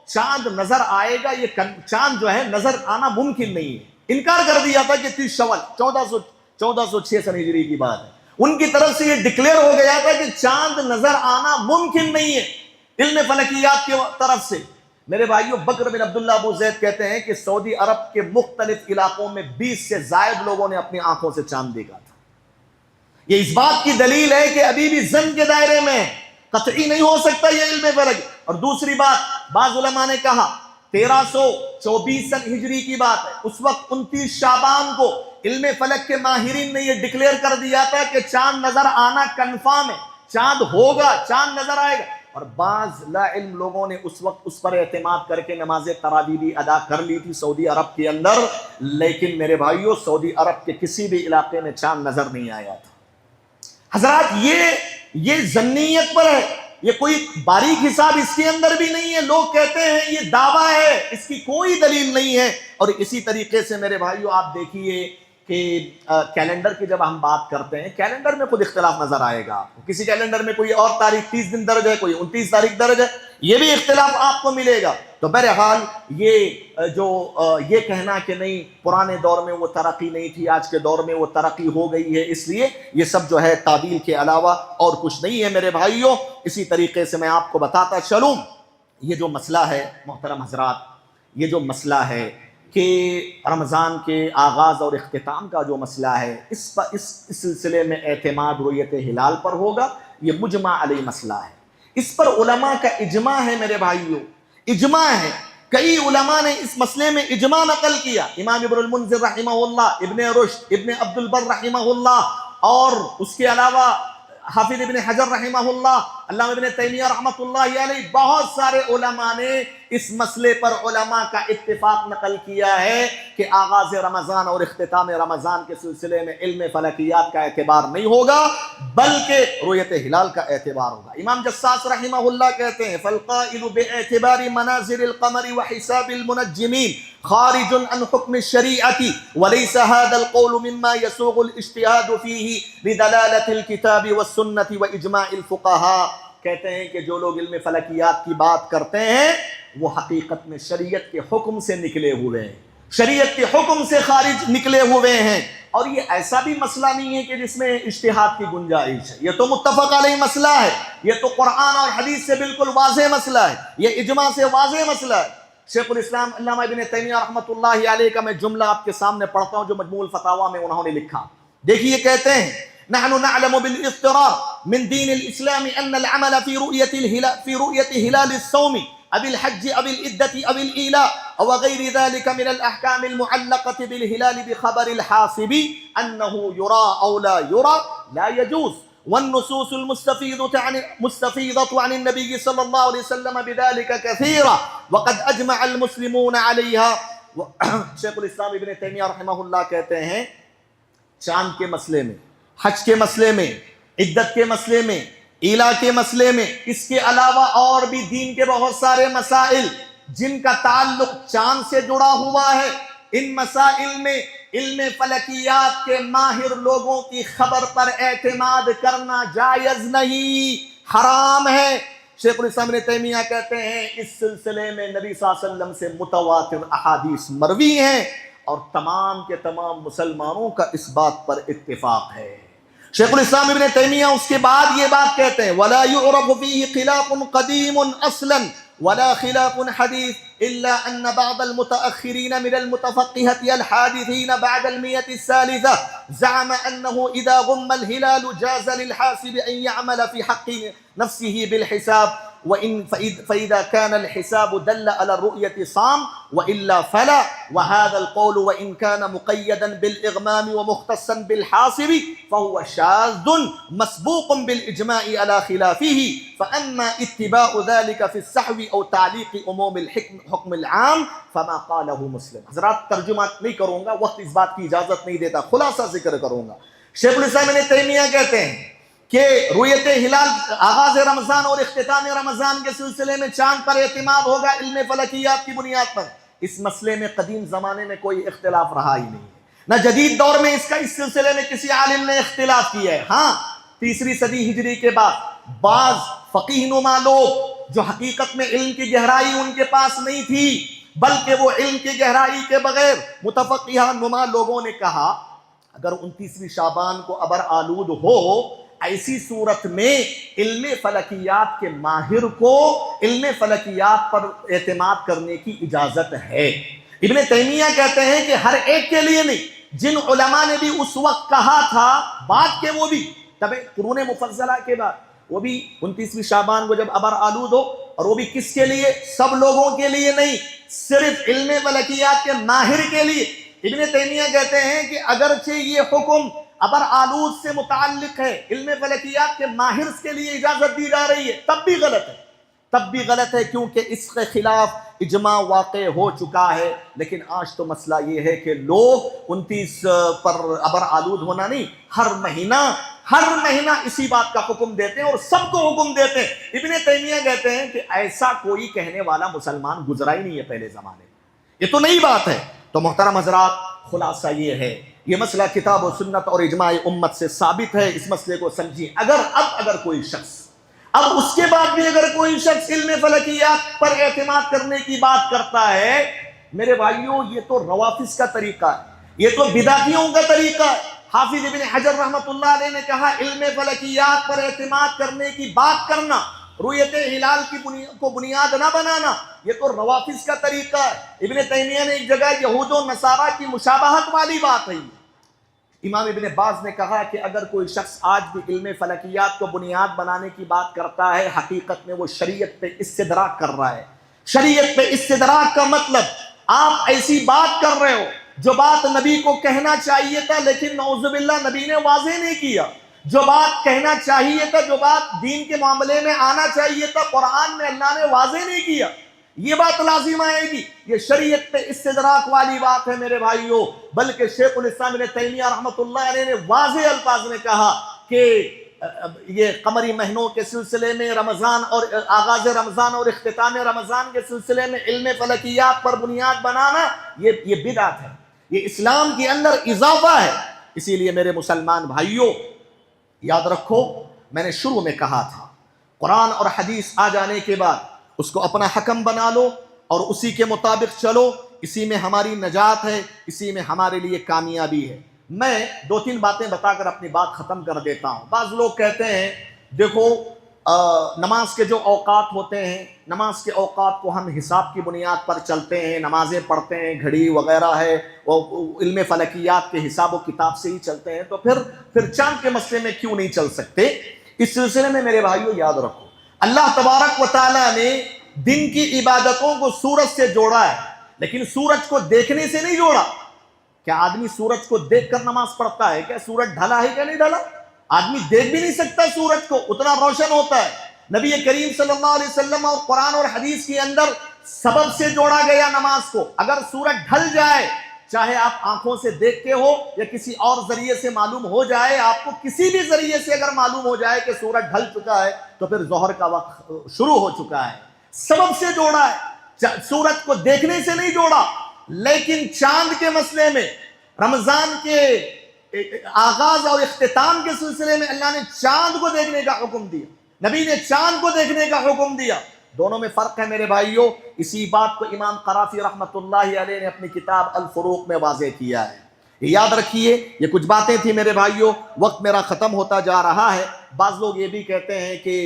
چاند نظر آئے گا، یہ چاند جو ہے نظر آنا ممکن نہیں ہے۔ انکار کر دیا تھا کہ 30 شوال 1406 سن ہجری کی بات ہے، ان کی طرف سے یہ ڈکلیئر ہو گیا تھا کہ چاند نظر آنا ممکن نہیں ہے علم فلکیات کی طرف سے۔ میرے بھائیوں، بکر بن عبداللہ ابو زید کہتے ہیں کہ سعودی عرب کے مختلف علاقوں میں 20 سے زائد لوگوں نے اپنی آنکھوں سے چاند دیکھا تھا۔ یہ اس بات کی دلیل ہے کہ ابھی بھی ظن کے دائرے میں قطعی نہیں ہو سکتا یہ علم فلک۔ اور دوسری بات، بعض علماء نے کہا 1324 سن ہجری کی بات ہے، اس وقت 29 شعبان کو علم فلک کے ماہرین نے یہ ڈکلیئر کر دیا تھا کہ چاند نظر آنا کنفرم ہے، چاند ہوگا، چاند نظر آئے گا۔ اور بعض لا علم لوگوں نے اس وقت اس پر اعتماد کر کے نماز تراویح بھی ادا کر لی تھی سعودی عرب کے اندر، لیکن میرے بھائیوں سعودی عرب کے کسی بھی علاقے میں چاند نظر نہیں آیا تھا۔ حضرات یہ ذنیت پر ہے، یہ کوئی باریک حساب اس کے اندر بھی نہیں ہے۔ لوگ کہتے ہیں یہ دعویٰ ہے، اس کی کوئی دلیل نہیں ہے۔ اور اسی طریقے سے میرے بھائیوں آپ دیکھیے کہ کیلنڈر کی جب ہم بات کرتے ہیں، کیلنڈر میں خود اختلاف نظر آئے گا آپ کو۔ کسی کیلنڈر میں کوئی اور تاریخ 30 دن درج ہے، کوئی 29 تاریخ درج ہے، یہ بھی اختلاف آپ کو ملے گا۔ تو بہرحال یہ کہنا کہ نہیں پرانے دور میں وہ ترقی نہیں تھی، آج کے دور میں وہ ترقی ہو گئی ہے، اس لیے یہ سب جو ہے تعدیل کے علاوہ اور کچھ نہیں ہے میرے بھائیوں۔ اسی طریقے سے میں آپ کو بتاتا چلوں، یہ جو مسئلہ ہے محترم حضرات، یہ جو مسئلہ ہے کہ رمضان کے آغاز اور اختتام کا جو مسئلہ ہے، اس سلسلے میں اعتماد رؤیت ہلال پر ہوگا، یہ مجمع علیہ مسئلہ ہے۔ اس پر علماء کا اجماع ہے میرے بھائیوں، اجماع ہے۔ کئی علماء نے اس مسئلے میں اجماع نقل کیا، امام ابن المنذر رحمہ اللہ، ابن رشد، ابن عبد البر رحمہ اللہ، اور اس کے علاوہ حافظ ابن حجر رحمہ اللہ، علامہ ابن تیمیہ رحمۃ اللہ علیہ، بہت سارے علماء نے اس مسئلے پر علماء کا اتفاق نقل کیا ہے کہ آغاز رمضان اور اختتام رمضان کے سلسلے میں علم فلکیات کا اعتبار نہیں ہوگا، بلکہ رؤیت ہلال کا اعتبار ہوگا۔ امام جساس رحمہ اللہ کہتے ہیں فالقائل باعتبار منازل القمر وحساب المنجمین خارج عن حکم الشریعت وليس هذا القول مما يسوغ الاجتهاد فيه بدلالة الكتاب والسنة واجماع الفقهاء۔ کہتے ہیں کہ جو لوگ علم فلکیات کی بات کرتے ہیں وہ حقیقت میں شریعت کے حکم سے نکلے ہوئے ہیں، شریعت کے حکم سے خارج نکلے ہوئے ہیں، اور یہ ایسا بھی مسئلہ نہیں ہے کہ جس میں اجتہاد کی گنجائش ہے، یہ تو متفق علیہ مسئلہ ہے، یہ تو قرآن اور حدیث سے بالکل واضح مسئلہ ہے، یہ اجماع سے واضح مسئلہ ہے۔ شیخ الاسلام علامہ ابن تیمیہ رحمۃ اللہ علیہ کا میں جملہ آپ کے سامنے پڑھتا ہوں جو مجموع الفتاوی میں انہوں نے لکھا۔ دیکھیے کہتے ہیں نحن نعلم بالاضطرار من دين الإسلام أن العمل في رؤية هلال الصوم أو الحج أو العدة أو الإيلاء أو غير ذلك من الأحكام المعلقة بالهلال بخبر الحاسب أنه يرى أو لا يرى لا يجوز، والنصوص المستفيضة عن النبي صلى الله عليه وسلم بذلك كثيرة وقد أجمع المسلمون عليها۔ شیخ الاسلام ابن تیمیہ رحمہ اللہ کہتے ہیں چاند کے مسئلے میں، حج کے مسئلے میں، عدت کے مسئلے میں، ایلا کے مسئلے میں، اس کے علاوہ اور بھی دین کے بہت سارے مسائل جن کا تعلق چاند سے جڑا ہوا ہے، ان مسائل میں علم فلکیات کے ماہر لوگوں کی خبر پر اعتماد کرنا جائز نہیں، حرام ہے۔ شیخ الاسلام ابن تیمیہ کہتے ہیں اس سلسلے میں نبی صلی اللہ علیہ وسلم سے متواتر احادیث مروی ہیں اور تمام کے تمام مسلمانوں کا اس بات پر اتفاق ہے۔ شیخ الاسلام ابن تیمیہ اس کے بعد یہ بات کہتے ہیں ولا يعرف فيه خلاف قديم اصلا ولا خلاف حديث الا ان بعض المتاخرين من المتفقهه الحادثين بعد المئة الثالثة زعم انه اذا غم الهلال جاز للحاسب ان يعمل في حق نفسه بالحساب فإذا كان الحساب دل على الرؤية صام وإلا فلا، وهذا القول وإن كان مقيدا بالإغمام ومختصا بالحاسب فهو شاذ مسبوق بالإجماع على خلافه، فأما اتباع ذلك في السحو أو تعليق عموم الحكم العام فما قاله مسلم۔ حضرات ترجمہ نہیں کروں گا، وقت اس بات کی اجازت نہیں دیتا، خلاصہ ذکر کروں گا۔ شیخ الاسلام ابن تیمیہ کہتے ہیں کہ رؤیت ہلال آغاز رمضان اور اختتام رمضان کے سلسلے میں چاند پر اعتماد ہوگا علم فلکیات کی بنیاد پر، اس مسئلے میں قدیم زمانے میں کوئی اختلاف رہا ہی نہیں ہے، نہ جدید دور میں اس سلسلے میں کسی عالم نے اختلاف کیا ہے۔ ہاں، 3 صدی ہجری کے بعد بعض فقیہ نما لوگ جو حقیقت میں علم کی گہرائی ان کے پاس نہیں تھی، بلکہ وہ علم کی گہرائی کے بغیر متفقہ نما لوگوں نے کہا اگر 29 شعبان کو ابر آلود ہو، ایسی صورت میں علم فلکیات کے ماہر کو علم فلکیات پر اعتماد کرنے کی اجازت ہے۔ ابن تیمیہ کہتے ہیں کہ ہر ایک کے لیے نہیں، جن علماء نے بھی اس وقت کہا تھا بعد کے وہ بھی تب قرون مفضلہ کے بعد وہ بھی 29 شعبان کو جب ابر آلود ہو، اور وہ بھی کس کے لیے؟ سب لوگوں کے لیے نہیں، صرف علم فلکیات کے ماہر کے لیے۔ ابن تیمیہ کہتے ہیں کہ اگرچہ یہ حکم ابر آلود سے متعلق ہے، علم فلکیات کے ماہر کے لیے اجازت دی جا رہی ہے، تب بھی غلط ہے کیونکہ اس کے خلاف اجماع واقع ہو چکا ہے۔ لیکن آج تو مسئلہ یہ ہے کہ لوگ 29 پر ابر آلود ہونا نہیں، ہر مہینہ اسی بات کا حکم دیتے ہیں اور سب کو حکم دیتے ہیں۔ ابن تیمیہ کہتے ہیں کہ ایسا کوئی کہنے والا مسلمان گزرا ہی نہیں ہے پہلے زمانے میں، یہ تو نئی بات ہے۔ تو محترم حضرات، خلاصہ یہ ہے، یہ مسئلہ کتاب و سنت اور اجماع امت سے ثابت ہے، اس مسئلے کو سمجھیں۔ اگر کوئی شخص اب اس کے بعد بھی اگر کوئی شخص علم فلکیات پر اعتماد کرنے کی بات کرتا ہے، میرے بھائیوں یہ تو روافض کا طریقہ ہے، یہ تو بدعتیوں کا طریقہ ہے۔ حافظ ابن حجر رحمۃ اللہ علیہ نے کہا علم فلکیات پر اعتماد کرنے کی بات کرنا، رؤیت ہلال کو بنیاد نہ بنانا، یہ تو روافض کا طریقہ ہے۔ ابن تیمیہ نے ایک جگہ یہود و نصارہ کی مشابہت والی بات ہے۔ امام ابن باز نے کہا کہ اگر کوئی شخص آج بھی علم فلکیات کو بنیاد بنانے کی بات کرتا ہے، حقیقت میں وہ شریعت پہ استدراک کر رہا ہے۔ شریعت پہ استدراک کا مطلب آپ ایسی بات کر رہے ہو جو بات نبی کو کہنا چاہیے تھا لیکن نعوذ باللہ نبی نے واضح نہیں کیا، جو بات کہنا چاہیے تھا، جو بات دین کے معاملے میں آنا چاہیے تھا، قرآن میں اللہ نے واضح نہیں کیا، یہ بات لازم آئے گی۔ یہ شریعت پہ استدراک والی بات ہے میرے بھائیوں، بلکہ شیخ الاسلام ابن تیمیہ رحمۃ اللہ علیہ نے واضح الفاظ میں کہا کہ یہ قمری مہینوں کے سلسلے میں رمضان اور آغاز رمضان اور اختتام رمضان کے سلسلے میں علم فلکیات پر بنیاد بنانا یہ بدعت ہے، یہ اسلام کے اندر اضافہ ہے۔ اسی لیے میرے مسلمان بھائیوں یاد رکھو، میں نے شروع میں کہا تھا قرآن اور حدیث آ جانے کے بعد اس کو اپنا حکم بنا لو اور اسی کے مطابق چلو، اسی میں ہماری نجات ہے، اسی میں ہمارے لیے کامیابی ہے۔ میں دو تین باتیں بتا کر اپنی بات ختم کر دیتا ہوں۔ بعض لوگ کہتے ہیں دیکھو نماز کے جو اوقات ہوتے ہیں، نماز کے اوقات کو ہم حساب کی بنیاد پر چلتے ہیں، نمازیں پڑھتے ہیں، گھڑی وغیرہ ہے، وہ علم فلکیات کے حساب و کتاب سے ہی چلتے ہیں، تو پھر چاند کے مسئلے میں کیوں نہیں چل سکتے؟ اس سلسلے میں میرے بھائیوں یاد رکھو، اللہ تبارک و تعالیٰ نے دن کی عبادتوں کو سورج سے جوڑا ہے، لیکن سورج کو دیکھنے سے نہیں جوڑا۔ کیا آدمی سورج کو دیکھ کر نماز پڑھتا ہے؟ کیا سورج ڈھلا ہے کہ نہیں ڈھلا؟ آدمی دیکھ بھی نہیں سکتا سورج کو، اتنا روشن ہوتا ہے۔ نبی کریم صلی اللہ علیہ وسلم اور قرآن اور حدیث کے اندر سبب سے جوڑا گیا نماز کو۔ اگر سورج ڈھل جائے، چاہے آپ آنکھوں سے دیکھتے ہو یا کسی اور ذریعے سے معلوم ہو جائے، آپ کو کسی بھی ذریعے سے اگر معلوم ہو جائے کہ سورج ڈھل چکا ہے تو پھر ظہر کا وقت شروع ہو چکا ہے۔ سبب سے جوڑا ہے، سورج کو دیکھنے سے نہیں جوڑا۔ لیکن چاند کے مسئلے میں، رمضان کے آغاز اور اختتام کے سلسلے میں اللہ نے چاند کو دیکھنے کا حکم دیا، نبی نے چاند کو دیکھنے کا حکم دیا۔ دونوں میں فرق ہے میرے بھائیوں۔ اسی بات کو امام قرافی رحمۃ اللہ علیہ نے اپنی کتاب الفروق میں واضح کیا ہے۔ یاد رکھیے، یہ کچھ باتیں تھیں میرے بھائیوں، وقت میرا ختم ہوتا جا رہا ہے۔ بعض لوگ یہ بھی کہتے ہیں کہ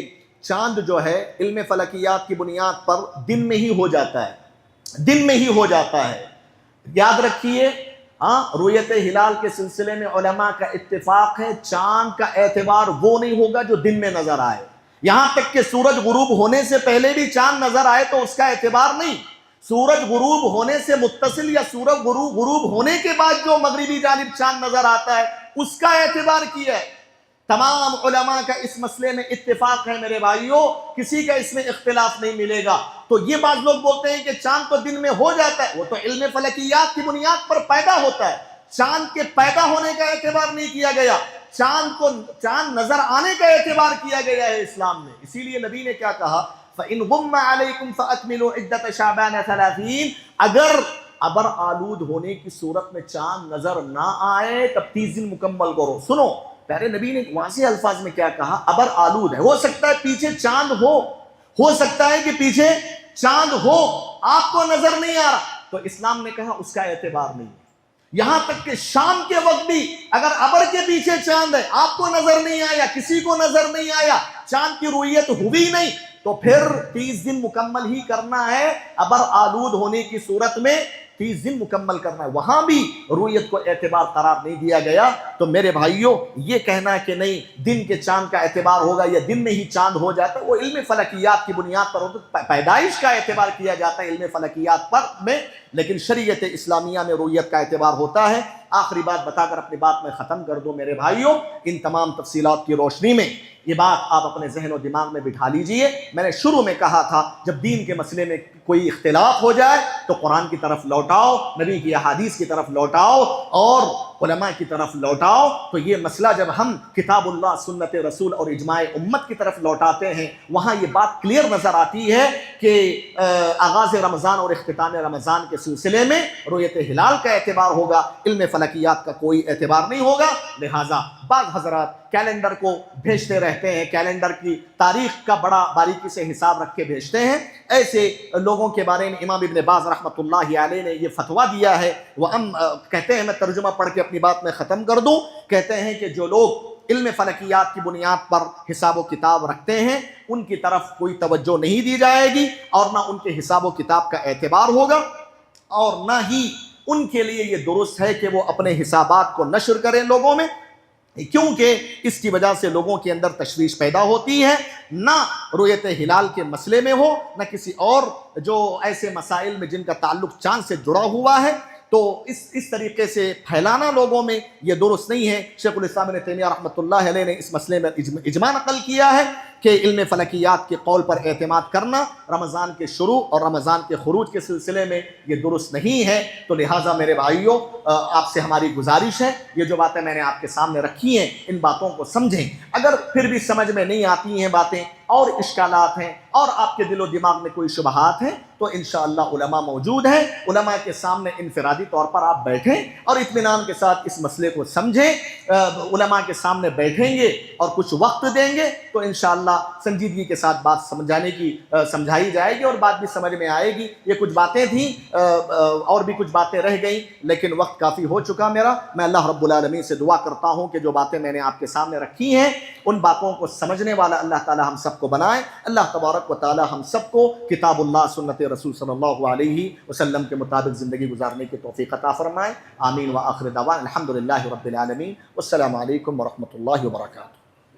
چاند جو ہے علم فلکیات کی بنیاد پر دن میں ہی ہو جاتا ہے، دن میں ہی ہو جاتا ہے۔ یاد رکھیے، رؤیت ہلال کے سلسلے میں علماء کا اتفاق ہے، چاند کا اعتبار وہ نہیں ہوگا جو دن میں نظر آئے، یہاں تک کہ سورج غروب ہونے سے پہلے بھی چاند نظر آئے تو اس کا اعتبار نہیں، سورج غروب ہونے سے متصل یا سورج غروب ہونے کے بعد جو مغربی جانب چاند نظر آتا ہے اس کا اعتبار کیا ہے۔ تمام علماء کا اس مسئلے میں اتفاق ہے میرے بھائیوں، کسی کا اس میں اختلاف نہیں ملے گا۔ تو یہ بعض لوگ بولتے ہیں کہ چاند تو دن میں ہو جاتا ہے، وہ تو علم فلکیات کی بنیاد پر پیدا ہوتا ہے، چاند کے پیدا ہونے کا اعتبار نہیں کیا گیا، چاند نظر آنے کا اعتبار کیا گیا ہے اسلام میں۔ اسی لیے نبی نے کیا کہا، فَإِنْ غُمَّ عَلَيْكُمْ فَأَكْمِلُوا عِدَّةَ شَعْبَانَ 30۔ اگر ابر آلود ہونے کی صورت میں چاند نظر نہ آئے تب 30 دن مکمل کرو۔ سنو، پیارے نبی نے واضح الفاظ میں کیا کہا، ابر آلود ہے، ہو سکتا ہے پیچھے چاند ہو سکتا ہے کہ پیچھے چاند ہو، آپ کو نظر نہیں آ رہا، تو اسلام نے کہا اس کا اعتبار نہیں۔ یہاں تک کہ شام کے وقت بھی اگر ابر کے پیچھے چاند ہے، آپ کو نظر نہیں آیا، کسی کو نظر نہیں آیا، چاند کی رؤیت ہوئی نہیں، تو پھر 30 دن مکمل ہی کرنا ہے۔ ابر آلود ہونے کی صورت میں 30 دن مکمل کرنا ہے، وہاں بھی رؤیت کو اعتبار قرار نہیں دیا گیا۔ تو میرے بھائیوں، یہ کہنا ہے کہ نہیں دن کے چاند کا اعتبار ہوگا یا دن میں ہی چاند ہو جاتا ہے، وہ علم فلکیات کی بنیاد پر ہوتا ہے، پیدائش کا اعتبار کیا جاتا ہے علم فلکیات پر میں، لیکن شریعت اسلامیہ میں رؤیت کا اعتبار ہوتا ہے۔ آخری بات بتا کر اپنی بات میں ختم کر دوں میرے بھائیوں، ان تمام تفصیلات کی روشنی میں یہ بات آپ اپنے ذہن و دماغ میں بٹھا لیجئے۔ میں نے شروع میں کہا تھا جب دین کے مسئلے میں کوئی اختلاف ہو جائے تو قرآن کی طرف لوٹاؤ، نبی کی احادیث کی طرف لوٹاؤ اور علماء کی طرف لوٹاؤ۔ تو یہ مسئلہ جب ہم کتاب اللہ، سنت رسول اور اجماع امت کی طرف لوٹاتے ہیں، وہاں یہ بات کلیئر نظر آتی ہے کہ آغاز رمضان اور اختتام رمضان کے سلسلے میں رؤیت ہلال کا اعتبار ہوگا، علم فلکیات کا کوئی اعتبار نہیں ہوگا۔ لہٰذا بعض حضرات کیلنڈر کو بھیجتے رہتے ہیں، کیلنڈر کی تاریخ کا بڑا باریکی سے حساب رکھ کے بھیجتے ہیں، ایسے لوگوں کے بارے میں امام ابن باز رحمۃ اللہ علیہ نے یہ فتویٰ دیا ہے۔ وہ کہتے ہیں، میں ترجمہ پڑھ کے اپنی بات میں ختم کر دوں، کہتے ہیں کہ جو لوگ علم فلکیات کی بنیاد پر حساب و کتاب رکھتے ہیں ان کی طرف کوئی توجہ نہیں دی جائے گی، اور نہ ان کے حساب و کتاب کا اعتبار ہوگا، اور نہ ہی ان کے لیے یہ درست ہے کہ وہ اپنے حسابات کو نشر کریں لوگوں میں، کیونکہ اس کی وجہ سے لوگوں کے اندر تشویش پیدا ہوتی ہے، نہ رؤیت ہلال کے مسئلے میں ہو، نہ کسی اور جو ایسے مسائل میں جن کا تعلق چاند سے جڑا ہوا ہے۔ تو اس طریقے سے پھیلانا لوگوں میں یہ درست نہیں ہے۔ شیخ الاسلام ابن تیمیہ رحمۃ اللہ علیہ نے اس مسئلے میں اجماع نقل کیا ہے کہ علم فلکیات کے قول پر اعتماد کرنا رمضان کے شروع اور رمضان کے خروج کے سلسلے میں یہ درست نہیں ہے۔ تو لہٰذا میرے بھائیوں، آپ سے ہماری گزارش ہے، یہ جو باتیں میں نے آپ کے سامنے رکھی ہیں ان باتوں کو سمجھیں۔ اگر پھر بھی سمجھ میں نہیں آتی ہیں باتیں اور اشکالات ہیں اور آپ کے دل و دماغ میں کوئی شبہات ہیں تو انشاءاللہ علماء موجود ہیں، علماء کے سامنے انفرادی طور پر آپ بیٹھیں اور اطمینان کے ساتھ اس مسئلے کو سمجھیں۔ علماء کے سامنے بیٹھیں گے اور کچھ وقت دیں گے تو انشاءاللہ سنجیدگی کے ساتھ بات سمجھائی جائے گی اور بات بھی سمجھ میں آئے گی۔ یہ کچھ باتیں تھیں، اور بھی کچھ باتیں رہ گئیں لیکن وقت کافی ہو چکا میرا۔ میں اللہ رب العالمین سے دعا کرتا ہوں کہ جو باتیں میں نے آپ کے سامنے رکھی ہیں ان باتوں کو سمجھنے والا اللہ تعالی ہم سب کو بنائے۔ اللہ تبارک و تعالی ہم سب کو کتاب اللہ سنت رسول صلی اللہ علیہ وسلم کے مطابق زندگی گزارنے کی توفیق عطا فرمائے۔ آمین و آخر دعوانا الحمدللہ رب العالمین۔ والسلام علیکم ورحمۃ اللہ وبرکاتہ۔